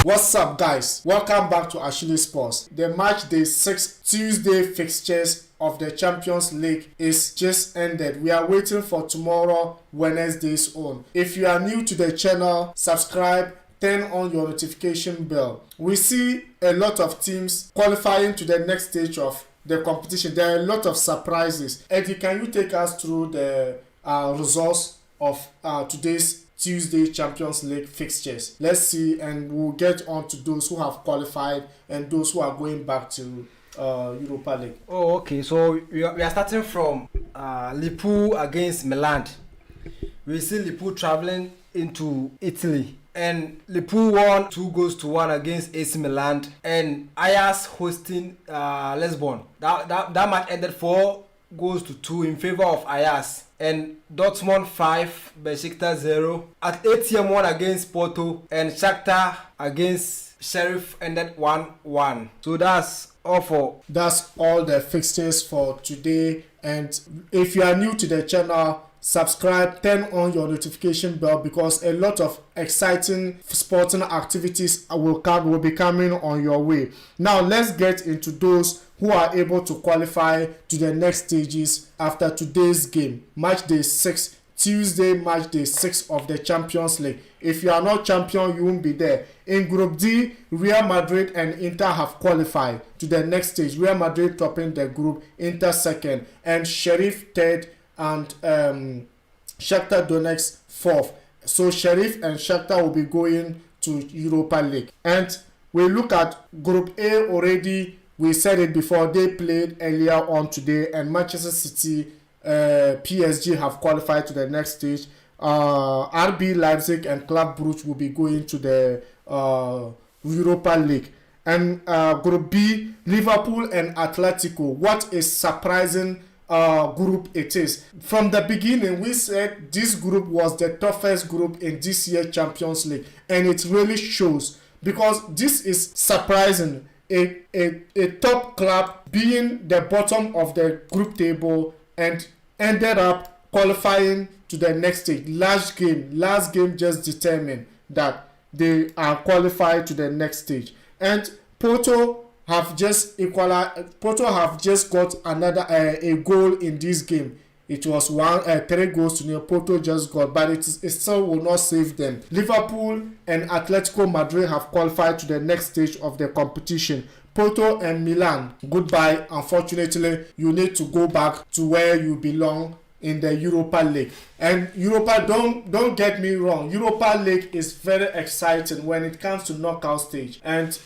What's up, guys? Welcome back to HALLA Sports. The match day 6 Tuesday fixtures of the Champions League is just ended. We are waiting for tomorrow, Wednesday's own. If you are new to the channel, subscribe, turn on your notification bell. We see a lot of teams qualifying to the next stage of the competition. There are a lot of surprises. Eddie, can you take us through the results of today's Tuesday Champions League fixtures? Let's see, and we'll get on to those who have qualified and those who are going back to Europa League. Oh, okay. So we are starting from Liverpool against Milan. We see Liverpool traveling into Italy, and Liverpool won 2-1 against AC Milan, and Ajax hosting Lisbon. That match ended 4-2 in favor of Ajax. And Dortmund 5, Besiktas 0. At ATM 1 against Porto, and Shakhtar against Sheriff ended 1-1. So that's all the fixtures for today. And if you are new to the channel, subscribe, turn on your notification bell, because a lot of exciting sporting activities will be coming on your way. Now let's get into those who are able to qualify to the next stages after today's game. Match day 6, Tuesday, match day 6 of the Champions League. If you are not champion, you won't be there. In Group D, Real Madrid and Inter have qualified to the next stage. Real Madrid topping the group, Inter second, and Sheriff third, and Shakhtar Donetsk fourth. So Sheriff and Shakhtar will be going to Europa League. And we look at Group A already. We said it before, they played earlier on today, and Manchester City, PSG have qualified to the next stage. RB Leipzig and Club Brugge will be going to the Europa League. And Group B, Liverpool and Atletico. What a surprising group it is. From the beginning, we said this group was the toughest group in this year's Champions League, and it really shows, because this is surprising. A top club being the bottom of the group table and ended up qualifying to the next stage. Last game just determined that they are qualified to the next stage. And Porto have just got another a goal in this game. It was 3-0. Porto just got, but it still will not save them. Liverpool and Atletico Madrid have qualified to the next stage of the competition. Porto and Milan, goodbye. Unfortunately, you need to go back to where you belong in the Europa League. And Europa, don't get me wrong, Europa League is very exciting when it comes to knockout stage. And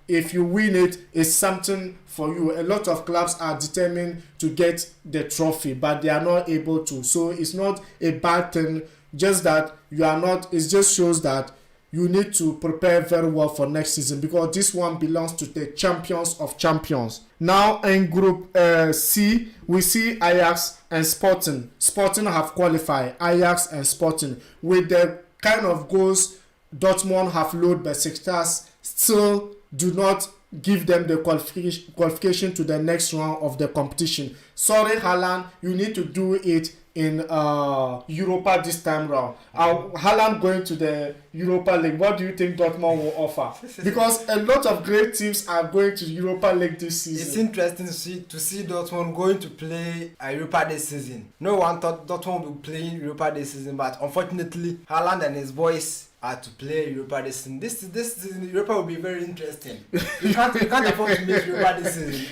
if you win it, it's something for you. A lot of clubs are determined to get the trophy, but they are not able to. So it's not a bad thing, just that you are not. It just shows that you need to prepare very well for next season, because this one belongs to the champions of champions. Now in Group C, we see Ajax and Sporting. Sporting have qualified, Ajax and Sporting. With the kind of goals Dortmund have loaded, Besiktas still do not give them the qualification to the next round of the competition. Sorry, Haaland, you need to do it in Europa this time round. Haaland going to the Europa League. What do you think Dortmund will offer? Because a lot of great teams are going to Europa League this season. It's interesting to see Dortmund going to play Europa this season. No one thought Dortmund would be playing Europa this season, but unfortunately, Haaland and his boys are to play Europa this season. This season, Europa will be very interesting. You can't afford to miss Europa this season.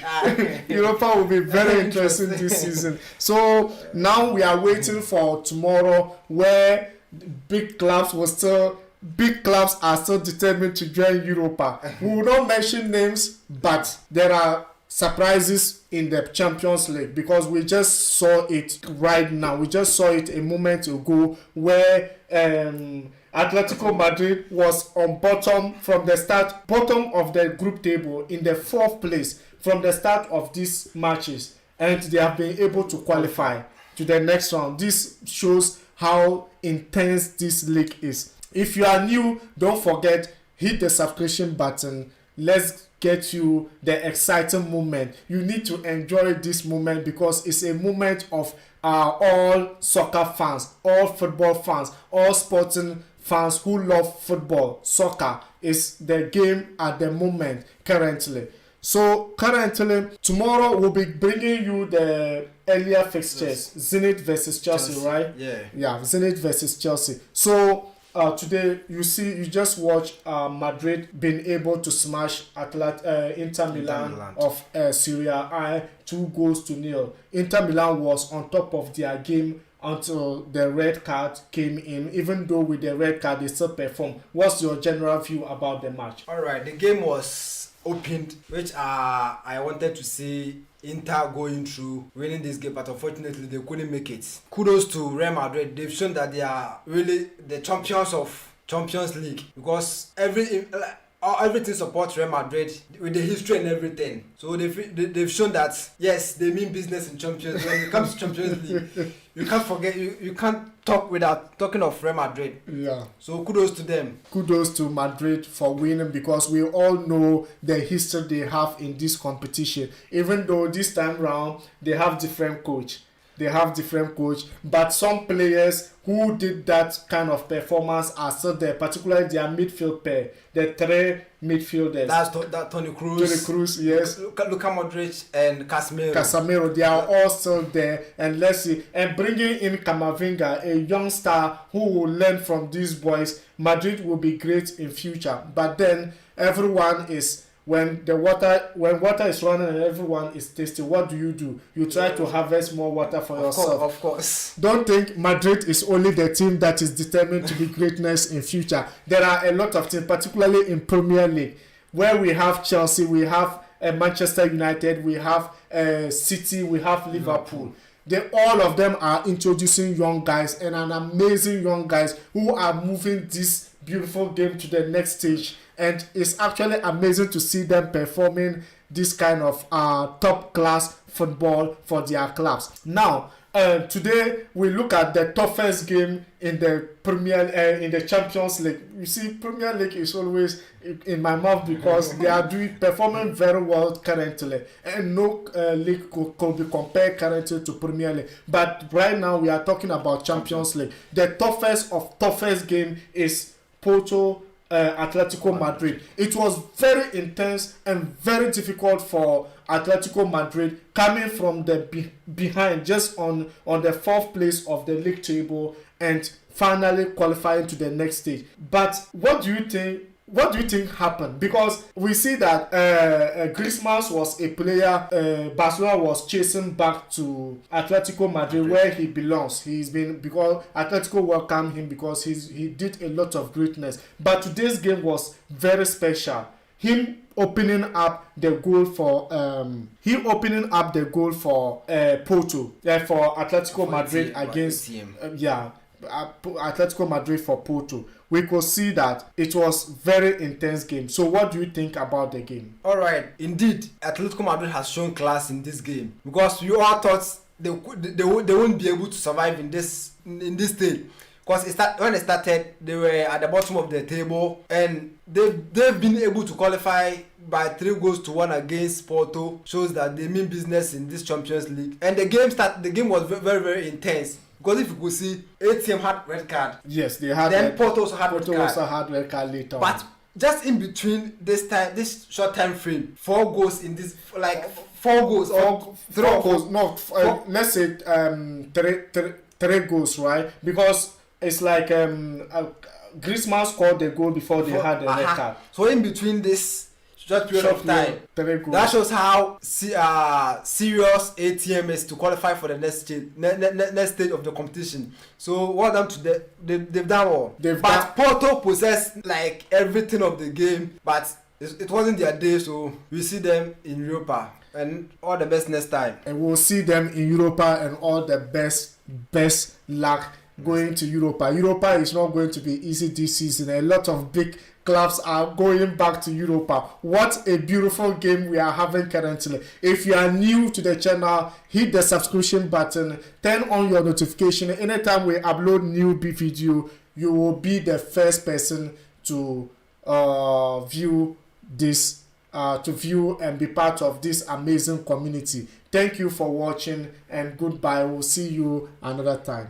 Europa will be very interesting this season. So now we are waiting for tomorrow, where big clubs are still determined to join Europa. We will not mention names, but there are surprises in the Champions League, because we just saw it right now. We just saw it a moment ago, where Atletico Madrid was on bottom of the group table, in the 4th place from the start of these matches, and they have been able to qualify to the next round. This shows how intense this league is. If you are new, don't forget, hit the subscription button. Let's get you the exciting moment. You need to enjoy this moment, because it's a moment of all soccer fans, all football fans, all sporting fans who love football, soccer. is the game at the moment currently. So currently, tomorrow we'll be bringing you the earlier fixtures. Zenit versus Chelsea, right? Yeah, Zenit versus Chelsea. So today you just watch Madrid being able to smash Inter Milan of Serie A 2-0. Inter Milan was on top of their game until the red card came in. Even though with the red card they still performed. What's your general view about the match? All right, the game was opened, which I wanted to see Inter going through, winning this game, but unfortunately they couldn't make it. Kudos to Real Madrid. They've shown that they are really the champions of Champions League, because everything supports Real Madrid with the history and everything. So they've shown that yes, they mean business in Champions. When it comes to Champions League, you can't forget, you can't talk without talking of Real Madrid. Yeah. So kudos to them. Kudos to Madrid for winning, because we all know the history they have in this competition. Even though this time round they have different coach. But some players who did that kind of performance are still there, particularly their midfield pair, the three midfielders. That's Toni Kroos, yes. Luka Modric and Casemiro, they are all still there. And let's see, and bringing in Camavinga, a young star who will learn from these boys. Madrid will be great in future. But then everyone is, when water is running and everyone is tasty, what do? You try to harvest more water for yourself. Of course. Don't think Madrid is only the team that is determined to be greatness in future. There are a lot of teams, particularly in Premier League, where we have Chelsea, we have Manchester United, we have City, we have Liverpool. All of them are introducing young guys, and an amazing young guys who are moving this beautiful game to the next stage. And it's actually amazing to see them performing this kind of top class football for their clubs. Now, today we look at the toughest game in the in the Champions League. You see, Premier League is always in my mouth because they are performing very well currently, and no league could be compared currently to Premier League. But right now we are talking about Champions League. The toughest game is Porto Atletico Madrid. It was very intense and very difficult for Atletico Madrid, coming from the behind, just on the 4th place of the league table, and finally qualifying to the next stage. But what do you think happened? Because we see that Griezmann was a player Barcelona was chasing back to Atletico Madrid, where he belongs. Because Atletico welcomed him because he did a lot of greatness. But today's game was very special. Him opening up the goal for Porto, for Atletico Madrid against Atletico Madrid for Porto. We could see that it was very intense game. So what do you think about the game? All right, indeed, Atletico Madrid has shown class in this game, because we all thought they won't be able to survive in this stage. Because when it started, they were at the bottom of the table, and they've been able to qualify by 3-1 against Porto. Shows that they mean business in this Champions League. And the game was very, very intense. Because if you could see, ATM had red card. Yes, they had. Then Porto also had red card later. But just in between this short time frame, 4 goals in this, like 4 goals or 3 goals. No, let's say 3 goals, right? Because it's like Griezmann scored the goal before they had the red card. So in between this short period of time, that shows how serious ATM is to qualify for the next stage of the competition. So well done to them. They've done well. Porto possessed like everything of the game, but it wasn't their day. So we see them in Europa, and all the best next time. And we'll see them in Europa, and all the best luck going to Europa. Europa is not going to be easy this season. A lot of big clubs are going back to Europa. What a beautiful game we are having currently. If you are new to the channel, hit the subscription button, turn on your notification. Anytime we upload new video, you will be the first person to view and be part of this amazing community. Thank you for watching, and goodbye. We'll see you another time.